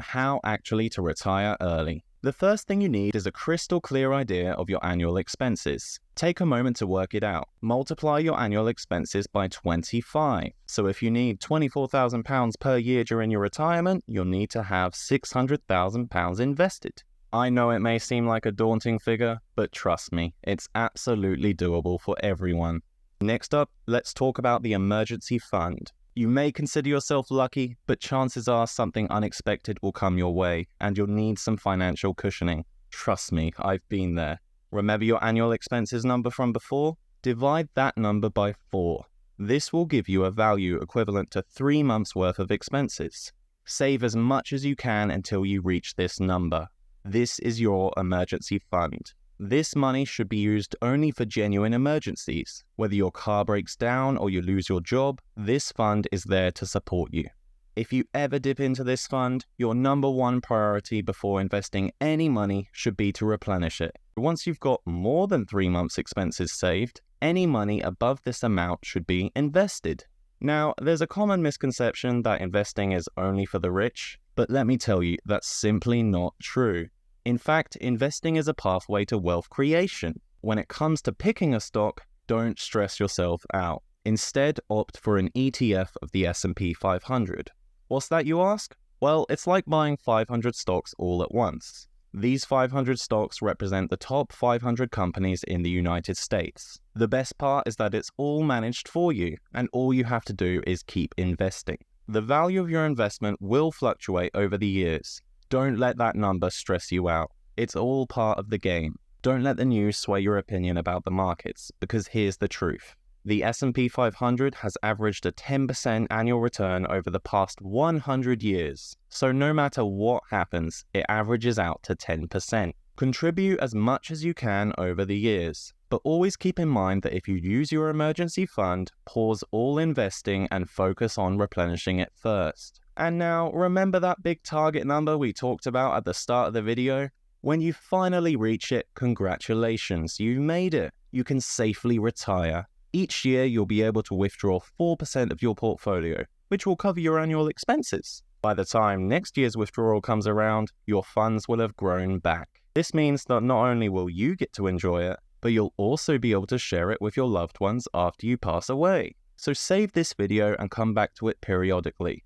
how actually to retire early. The first thing you need is a crystal clear idea of your annual expenses. Take a moment to work it out. Multiply your annual expenses by 25. So if you need £24,000 per year during your retirement, you'll need to have £600,000 invested. I know it may seem like a daunting figure, but trust me, it's absolutely doable for everyone. Next up, let's talk about the emergency fund. You may consider yourself lucky, but chances are something unexpected will come your way, and you'll need some financial cushioning. Trust me, I've been there. Remember your annual expenses number from before? Divide that number by 4. This will give you a value equivalent to 3 months' worth of expenses. Save as much as you can until you reach this number. This is your emergency fund. This money should be used only for genuine emergencies. Whether your car breaks down or you lose your job, this fund is there to support you. If you ever dip into this fund, your number one priority before investing any money should be to replenish it. Once you've got more than 3 months' expenses saved, any money above this amount should be invested. Now, there's a common misconception that investing is only for the rich, but let me tell you, that's simply not true. In fact, investing is a pathway to wealth creation. When it comes to picking a stock, don't stress yourself out. Instead, opt for an ETF of the S&P 500. What's that, you ask? Well, it's like buying 500 stocks all at once. These 500 stocks represent the top 500 companies in the United States. The best part is that it's all managed for you, and all you have to do is keep investing. The value of your investment will fluctuate over the years. Don't let that number stress you out. It's all part of the game. Don't let the news sway your opinion about the markets, because here's the truth. The S&P 500 has averaged a 10% annual return over the past 100 years. So no matter what happens, it averages out to 10%. Contribute as much as you can over the years. But always keep in mind that if you use your emergency fund, pause all investing and focus on replenishing it first. And now, remember that big target number we talked about at the start of the video? When you finally reach it, congratulations, you made it. You can safely retire. Each year, you'll be able to withdraw 4% of your portfolio, which will cover your annual expenses. By the time next year's withdrawal comes around, your funds will have grown back. This means that not only will you get to enjoy it, but you'll also be able to share it with your loved ones after you pass away. So save this video and come back to it periodically.